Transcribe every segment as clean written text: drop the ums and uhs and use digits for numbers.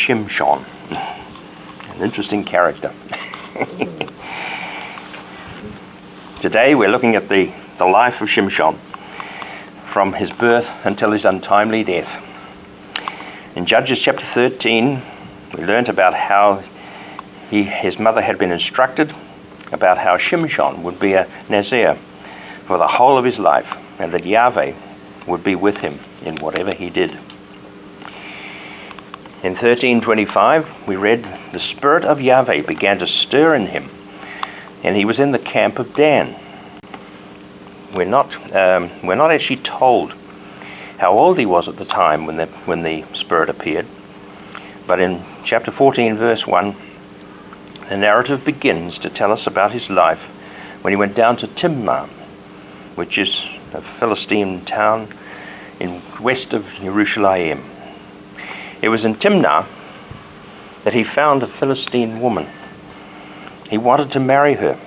Shimshon. An interesting character. Today we're looking at the life of Shimshon from his birth until his untimely death. In Judges chapter 13, we learnt about how his mother had been instructed about how Shimshon would be a Nazir for the whole of his life, and that Yahweh would be with him in whatever he did. In 13:25, we read, the Spirit of Yahweh began to stir in him, and he was in the camp of Dan. We're not actually told how old he was at the time when the Spirit appeared, but in chapter 14, verse 1, the narrative begins to tell us about his life when he went down to Timnah, which is a Philistine town west of Jerusalem. It was in Timnah that he found a Philistine woman. He wanted to marry her.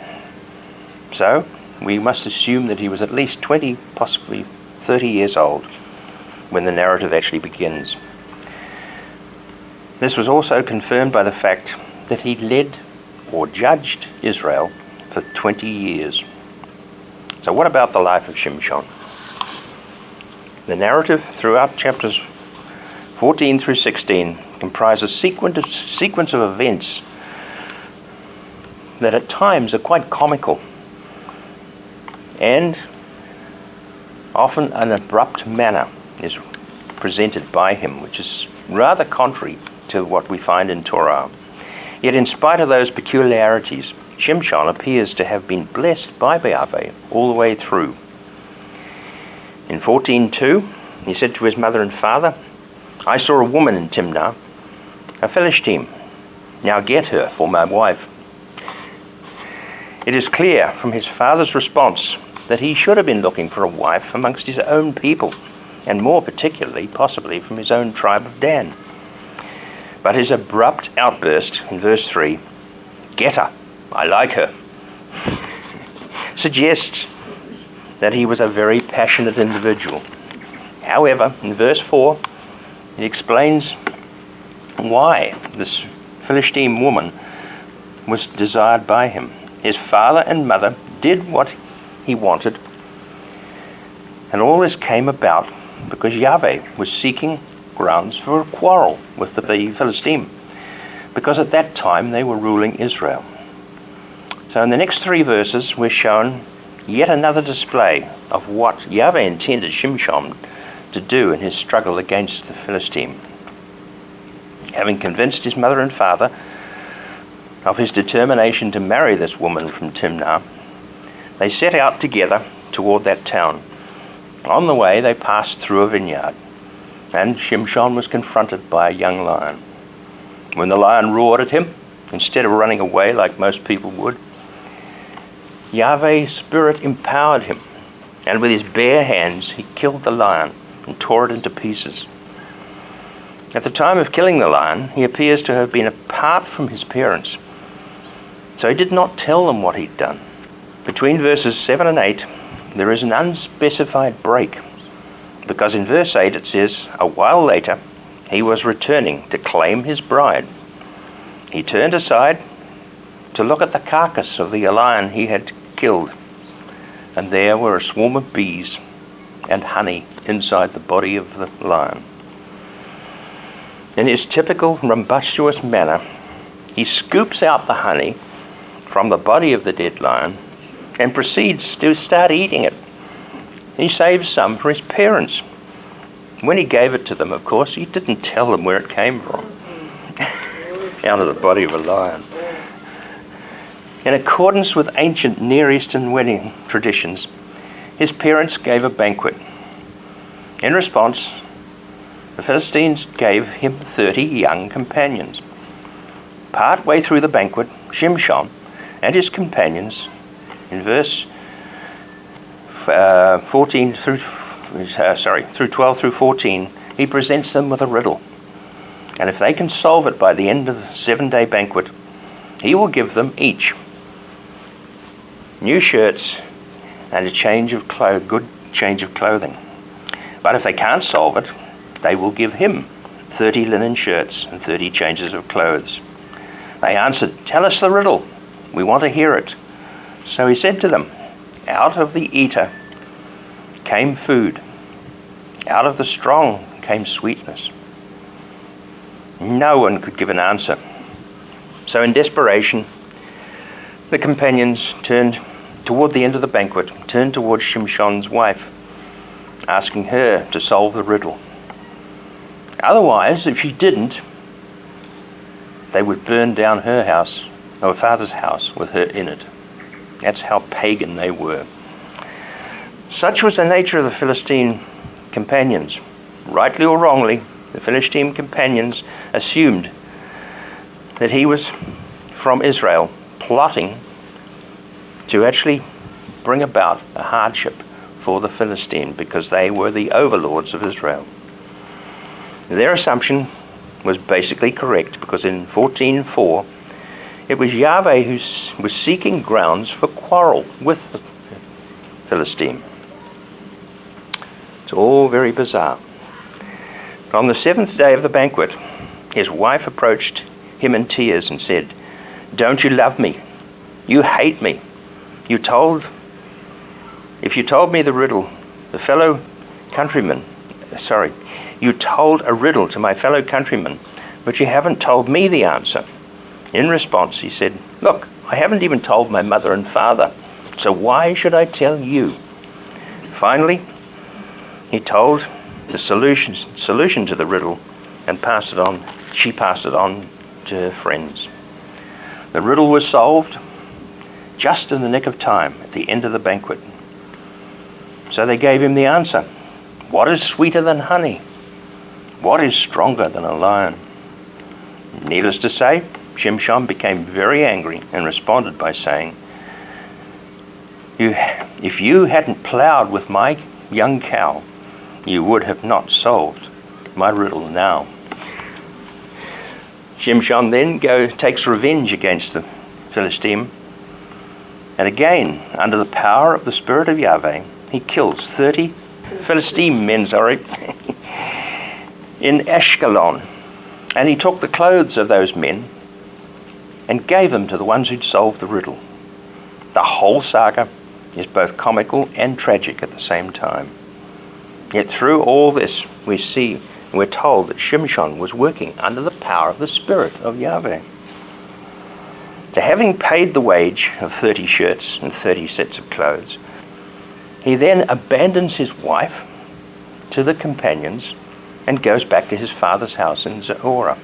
So we must assume that he was at least 20, possibly 30 years old when the narrative actually begins. This was also confirmed by the fact that he led or judged Israel for 20 years. So what about the life of Shimshon? The narrative throughout chapters 14 through 16 comprises a sequence of events that at times are quite comical and often an abrupt manner is presented by him, which is rather contrary to what we find in Torah. Yet in spite of those peculiarities, Shimshon appears to have been blessed by Yahweh all the way through. In 14:2, he said to his mother and father, I saw a woman in Timnah, a Philistine. Now get her for my wife. It is clear from his father's response that he should have been looking for a wife amongst his own people, and more particularly, possibly from his own tribe of Dan. But his abrupt outburst in verse 3, get her, I like her, suggests that he was a very passionate individual. However, in verse 4, it explains why this Philistine woman was desired by him. His father and mother did what he wanted, and all this came about because Yahweh was seeking grounds for a quarrel with the Philistine, because at that time they were ruling Israel. So in the next 3 verses we're shown yet another display of what Yahweh intended Shimshon to do in his struggle against the Philistine. Having convinced his mother and father of his determination to marry this woman from Timnah, they set out together toward that town. On the way they passed through a vineyard, and Shimshon was confronted by a young lion. When the lion roared at him, instead of running away like most people would, Yahweh's Spirit empowered him, and with his bare hands he killed the lion and tore it into pieces. At the time of killing the lion, he appears to have been apart from his parents, so he did not tell them what he'd done. Between verses 7 and 8, there is an unspecified break, because in verse 8 it says, a while later, he was returning to claim his bride. He turned aside to look at the carcass of the lion he had killed, and there were a swarm of bees and honey inside the body of the lion. In his typical rumbustious manner, he scoops out the honey from the body of the dead lion and proceeds to start eating it. He saves some for his parents. When he gave it to them, of course, he didn't tell them where it came from. Out of the body of a lion. In accordance with ancient Near Eastern wedding traditions, his parents gave a banquet. In response, the Philistines gave him 30 young companions. Part way through the banquet, Shimshon and his companions, in verse 12 through 14, he presents them with a riddle. And if they can solve it by the end of the 7-day banquet, he will give them each new shirts and a good change of clothing. But if they can't solve it, they will give him 30 linen shirts and 30 changes of clothes. They answered, "Tell us the riddle. We want to hear it." So he said to them, "Out of the eater came food. Out of the strong came sweetness." No one could give an answer. So in desperation, the companions turned toward the end of the banquet, turned towards Shimshon's wife, asking her to solve the riddle. Otherwise, if she didn't, they would burn down her house, her father's house, with her in it. That's how pagan they were. Such was the nature of the Philistine companions. Rightly or wrongly, the Philistine companions assumed that he was from Israel, plotting to actually bring about a hardship for the Philistine because they were the overlords of Israel. Their assumption was basically correct because in 14:4 it was Yahweh who was seeking grounds for quarrel with the Philistine. It's all very bizarre. But on the 7th day of the banquet, his wife approached him in tears and said, "Don't you love me? You hate me. If you told me the riddle, you told a riddle to my fellow countrymen, but you haven't told me the answer." In response, he said, "Look, I haven't even told my mother and father, so why should I tell you?" Finally, he told the solution to the riddle and she passed it on to her friends. The riddle was solved just in the nick of time at the end of the banquet. So they gave him the answer. What is sweeter than honey? What is stronger than a lion? Needless to say, Shimshon became very angry and responded by saying, "If you hadn't plowed with my young cow, you would have not solved my riddle now." Shimshon then takes revenge against the Philistine, and again, under the power of the Spirit of Yahweh, he kills 30 Philistine men, in Ashkelon. And he took the clothes of those men and gave them to the ones who'd solved the riddle. The whole saga is both comical and tragic at the same time. Yet through all this, we're told that Shimshon was working under the power of the Spirit of Yahweh. So having paid the wage of 30 shirts and 30 sets of clothes, he then abandons his wife to the companions and goes back to his father's house in Zorah.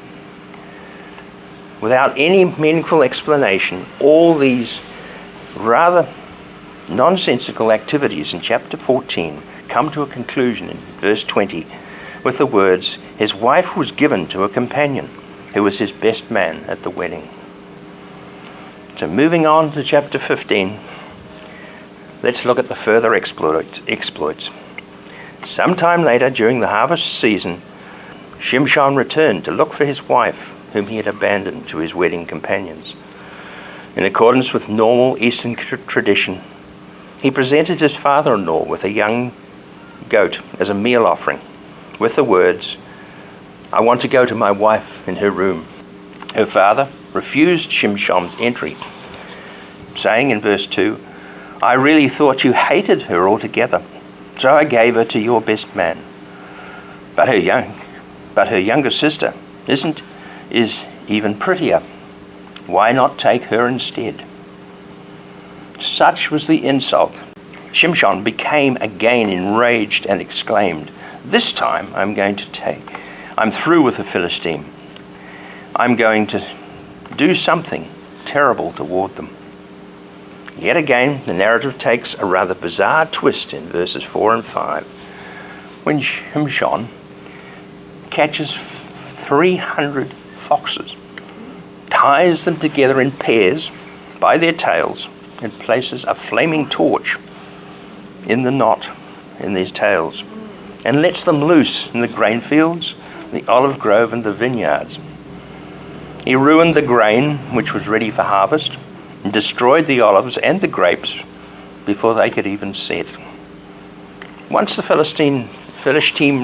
Without any meaningful explanation, all these rather nonsensical activities in chapter 14 come to a conclusion in verse 20 with the words, "His wife was given to a companion who was his best man at the wedding." So moving on to chapter 15, let's look at the further exploits. Sometime later, during the harvest season, Shimshon returned to look for his wife, whom he had abandoned to his wedding companions. In accordance with normal Eastern tradition, he presented his father-in-law with a young goat as a meal offering, with the words, "I want to go to my wife in her room." Her father refused Shimshon's entry, saying in verse 2, "I really thought you hated her altogether, so I gave her to your best man. But her younger sister is even prettier. Why not take her instead?" Such was the insult. Shimshon became again enraged and exclaimed, "This time I'm through with the Philistine. I'm going to do something terrible toward them." Yet again, the narrative takes a rather bizarre twist in verses 4 and 5, when Shimshon catches 300 foxes, ties them together in pairs by their tails, and places a flaming torch in the knot in these tails, and lets them loose in the grain fields, the olive grove, and the vineyards. He ruined the grain which was ready for harvest, and destroyed the olives and the grapes before they could even set. Once the Philistine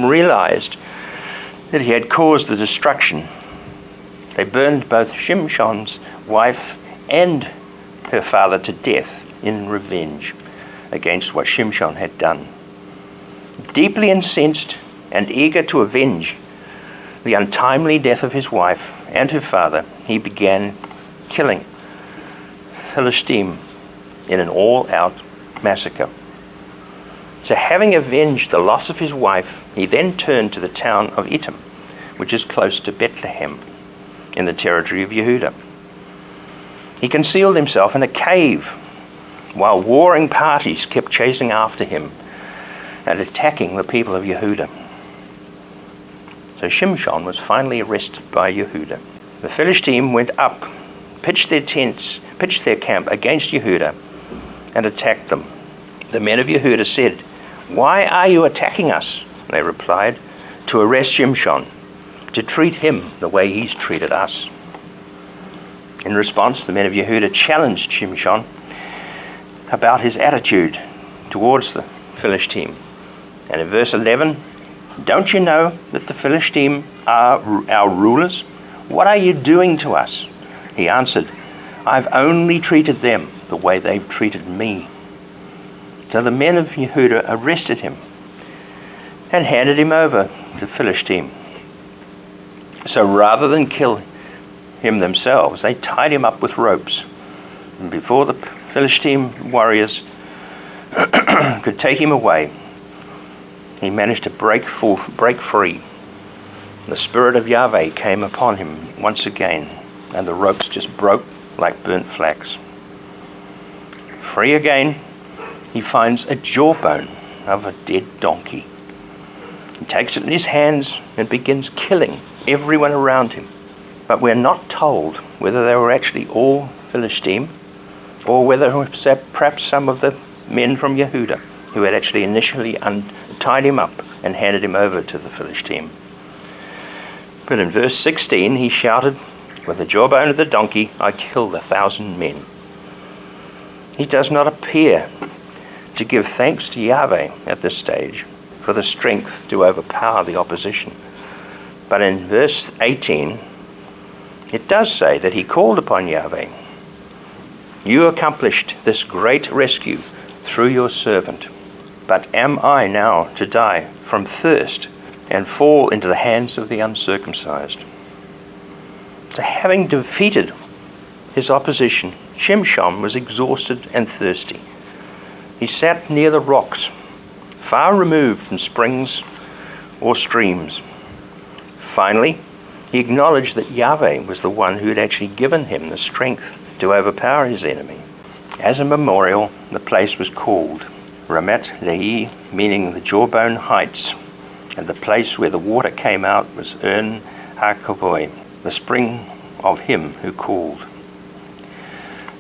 realized that he had caused the destruction. They burned both Shimshon's wife and her father to death in revenge against what Shimshon had done. Deeply incensed and eager to avenge the untimely death of his wife and her father, he began killing Philistine in an all-out massacre. So having avenged the loss of his wife, he then turned to the town of Etam, which is close to Bethlehem, in the territory of Yehudah. He concealed himself in a cave while warring parties kept chasing after him and attacking the people of Yehudah. So Shimshon was finally arrested by Yehudah. The Philistine went up, pitched their camp against Yehudah, and attacked them. The men of Yehudah said, "Why are you attacking us?" They replied, "To arrest Shimshon, to treat him the way he's treated us." In response, the men of Yehudah challenged Shimshon about his attitude towards the Philistine. And in verse 11, "Don't you know that the Philistine are our rulers? What are you doing to us?" He answered, "I've only treated them the way they've treated me." So the men of Yehudah arrested him and handed him over to the Philistine. So rather than kill him themselves, they tied him up with ropes. And before the Philistine warriors could take him away, he managed to break free. The Spirit of Yahweh came upon him once again, and the ropes just broke like burnt flax. Free again, he finds a jawbone of a dead donkey. He takes it in his hands and begins killing everyone around him. But we're not told whether they were actually all Philistine or whether perhaps some of the men from Yehudah who had actually initially tied him up and handed him over to the Philistine. But in verse 16 he shouted, "With the jawbone of the donkey I killed 1,000 men." He does not appear to give thanks to Yahweh at this stage for the strength to overpower the opposition. But in verse 18 it does say that he called upon Yahweh. "You accomplished this great rescue through your servant. But am I now to die from thirst and fall into the hands of the uncircumcised?" So having defeated his opposition, Shimshon was exhausted and thirsty. He sat near the rocks, far removed from springs or streams. Finally, he acknowledged that Yahweh was the one who had actually given him the strength to overpower his enemy. As a memorial, the place was called Ramat Lehi, meaning the jawbone heights, and the place where the water came out was Ern HaKavoy, the spring of him who called.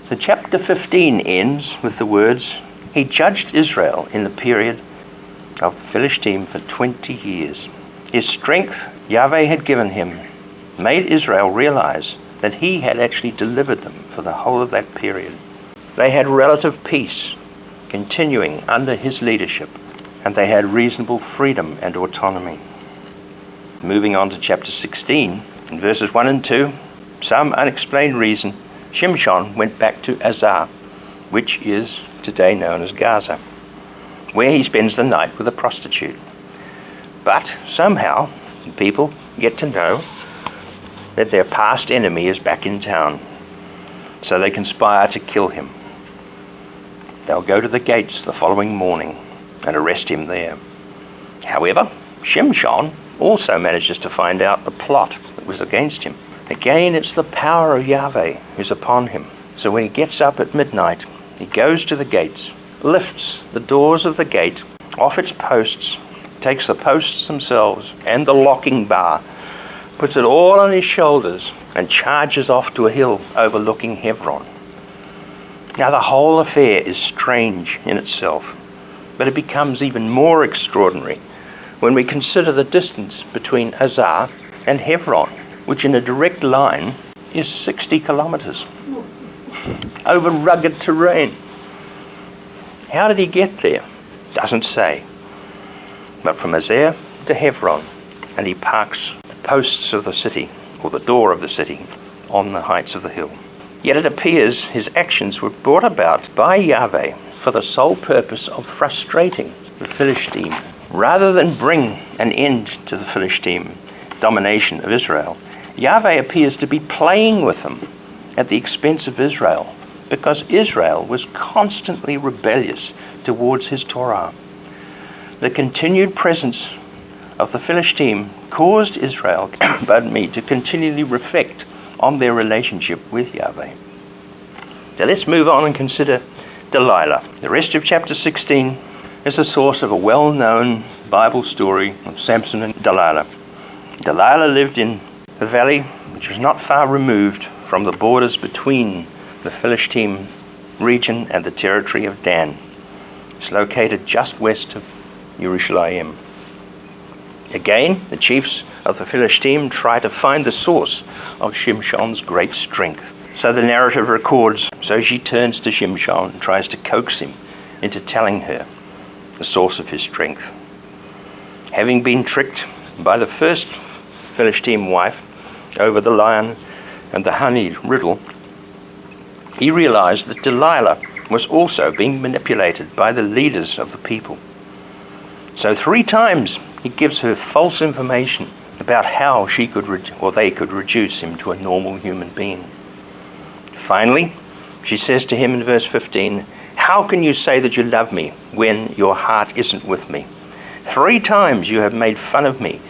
So chapter 15 ends with the words, "He judged Israel in the period of the Philistine for 20 years. His strength Yahweh had given him made Israel realize that he had actually delivered them for the whole of that period. They had relative peace continuing under his leadership, and they had reasonable freedom and autonomy." Moving on to chapter 16, in verses 1 and 2, some unexplained reason, Shimshon went back to Azar, which is today known as Gaza, where he spends the night with a prostitute. But somehow, people get to know that their past enemy is back in town, so they conspire to kill him. They'll go to the gates the following morning and arrest him there. However, Shimshon also manages to find out the plot that was against him. Again, it's the power of Yahweh who's upon him. So when he gets up at midnight, he goes to the gates, lifts the doors of the gate off its posts, takes the posts themselves and the locking bar, puts it all on his shoulders, and charges off to a hill overlooking Hebron. Now the whole affair is strange in itself, but it becomes even more extraordinary when we consider the distance between Azar and Hebron, which in a direct line is 60 kilometers over rugged terrain. How did he get there? Doesn't say. But from Azar to Hebron and he parks the posts of the city, or the door of the city, on the heights of the hill. Yet it appears his actions were brought about by Yahweh for the sole purpose of frustrating the Philistine. Rather than bring an end to the Philistine domination of Israel, Yahweh appears to be playing with them at the expense of Israel, because Israel was constantly rebellious towards his Torah. The continued presence of the Philistine caused Israel, to continually reflect on their relationship with Yahweh. Now let's move on and consider Delilah. The rest of chapter 16 is the source of a well-known Bible story of Samson and Delilah. Delilah lived in a valley which was not far removed from the borders between the Philistine region and the territory of Dan. It's located just west of Jerusalem. Again, the chiefs of the Philistine try to find the source of Shimshon's great strength. So the narrative records, so she turns to Shimshon and tries to coax him into telling her the source of his strength. Having been tricked by the first Philistine wife over the lion and the honey riddle, he realized that Delilah was also being manipulated by the leaders of the people. So 3 times he gives her false information about how she could they could reduce him to a normal human being. Finally, she says to him in verse 15, "How can you say that you love me when your heart isn't with me? 3 times you have made fun of me,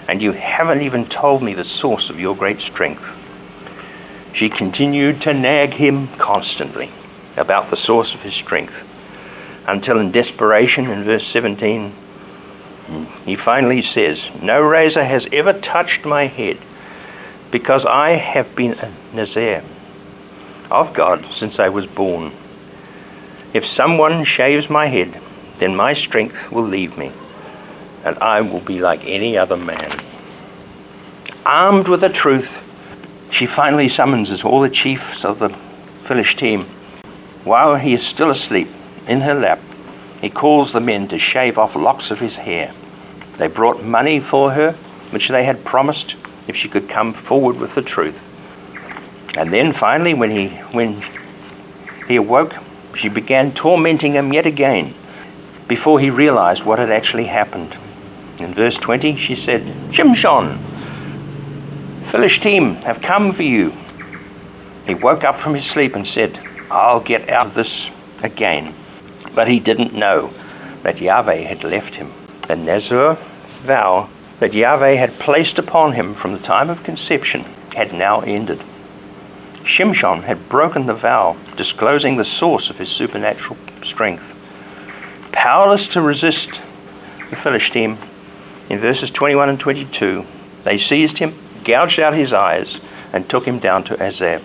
and you haven't even told me the source of your great strength." She continued to nag him constantly about the source of his strength, until in desperation, in verse 17, he finally says, "No razor has ever touched my head, because I have been a Nazir of God since I was born. If someone shaves my head, then my strength will leave me, and I will be like any other man." Armed with the truth, she finally summons all the chiefs of the Philistine. While he is still asleep in her lap, he calls the men to shave off locks of his hair. They brought money for her, which they had promised if she could come forward with the truth. And then finally, when he awoke, she began tormenting him yet again before he realized what had actually happened. In verse 20, she said, "Shimshon, Philistine have come for you." He woke up from his sleep and said, "I'll get out of this again." But he didn't know that Yahweh had left him. The Nazir vow that Yahweh had placed upon him from the time of conception had now ended. Shimshon had broken the vow, disclosing the source of his supernatural strength. Powerless to resist the Philistine, in verses 21 and 22, they seized him, gouged out his eyes, and took him down to Azab.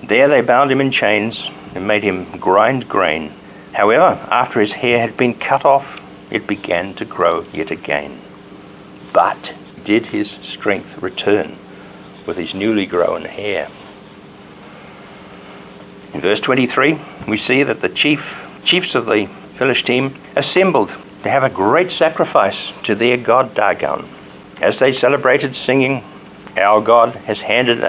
There they bound him in chains and made him grind grain. However, after his hair had been cut off, it began to grow yet again. But did his strength return with his newly grown hair? In verse 23, we see that the chiefs of the Philistine assembled to have a great sacrifice to their god Dagon. As they celebrated, singing, "Our God has handed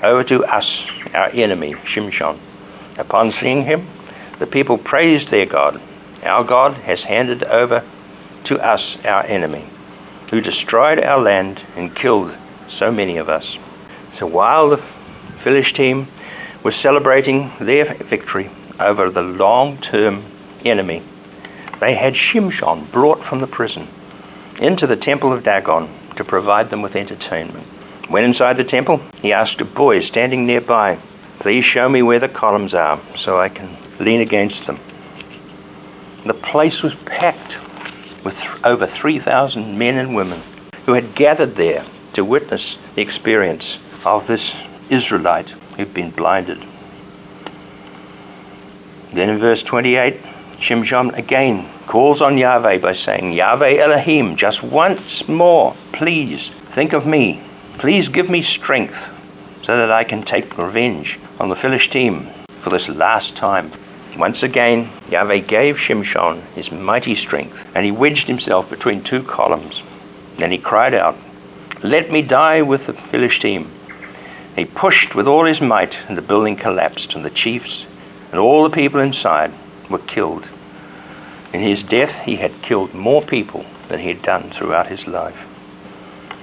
over to us our enemy, Shimshon." Upon seeing him, the people praised their God. "Our God has handed over to us our enemy, who destroyed our land and killed so many of us." So while the Philistine was celebrating their victory over the long-term enemy, they had Shimshon brought from the prison into the temple of Dagon to provide them with entertainment. When inside the temple, he asked a boy standing nearby, "Please show me where the columns are so I can lean against them." The place was packed with over 3,000 men and women who had gathered there to witness the experience of this Israelite who'd been blinded. Then in verse 28, Shimshon again calls on Yahweh by saying, "Yahweh Elohim, just once more, please think of me. Please give me strength so that I can take revenge on the Philistine for this last time." Once again, Yahweh gave Shimshon his mighty strength, and he wedged himself between 2 columns. Then he cried out, "Let me die with the Philistine." He pushed with all his might, and the building collapsed, and the chiefs and all the people inside were killed. In his death, he had killed more people than he had done throughout his life.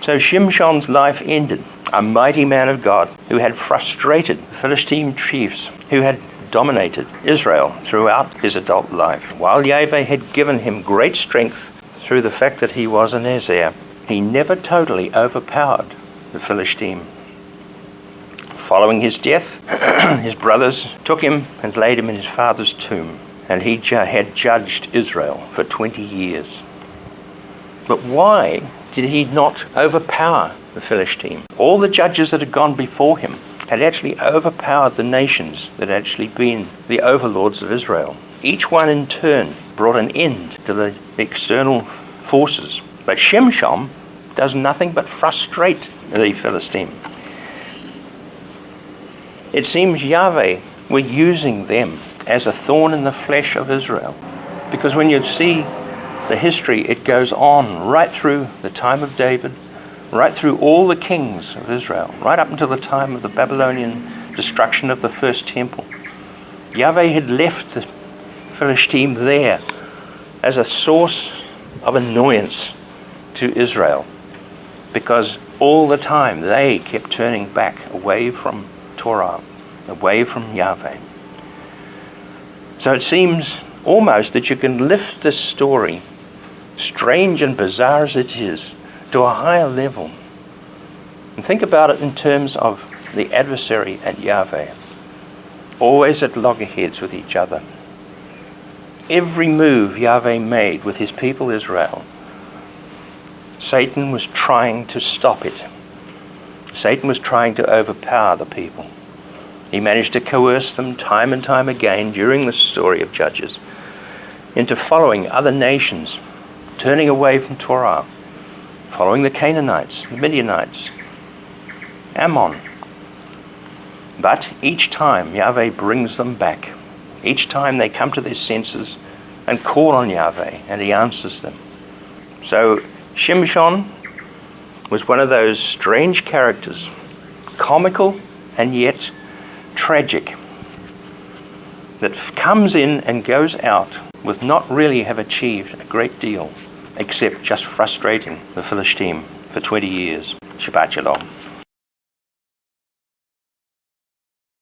So Shimshon's life ended, a mighty man of God who had frustrated the Philistine chiefs who had dominated Israel throughout his adult life. While Yahweh had given him great strength through the fact that he was an Ezer, he never totally overpowered the Philistine. Following his death, his brothers took him and laid him in his father's tomb, and he had judged Israel for 20 years. But why did he not overpower the Philistine? All the judges that had gone before him had actually overpowered the nations that had actually been the overlords of Israel. Each one in turn brought an end to the external forces. But Shimshon does nothing but frustrate the Philistine. It seems Yahweh were using them as a thorn in the flesh of Israel. Because when you see the history, it goes on right through the time of David, right through all the kings of Israel, right up until the time of the Babylonian destruction of the first temple. Yahweh had left the Philistine there as a source of annoyance to Israel, because all the time they kept turning back away from Torah, away from Yahweh. So it seems almost that you can lift this story, strange and bizarre as it is, to a higher level. And think about it in terms of the adversary and Yahweh, always at loggerheads with each other. Every move Yahweh made with his people Israel, Satan was trying to stop it. Satan was trying to overpower the people. He managed to coerce them time and time again during the story of Judges into following other nations, turning away from Torah, following the Canaanites, the Midianites, Ammon. But each time Yahweh brings them back. Each time they come to their senses and call on Yahweh, and he answers them. So Shimshon was one of those strange characters, comical and yet tragic, that comes in and goes out with not really have achieved a great deal, except just frustrating the Philistine for 20 years. Shabbat Shalom.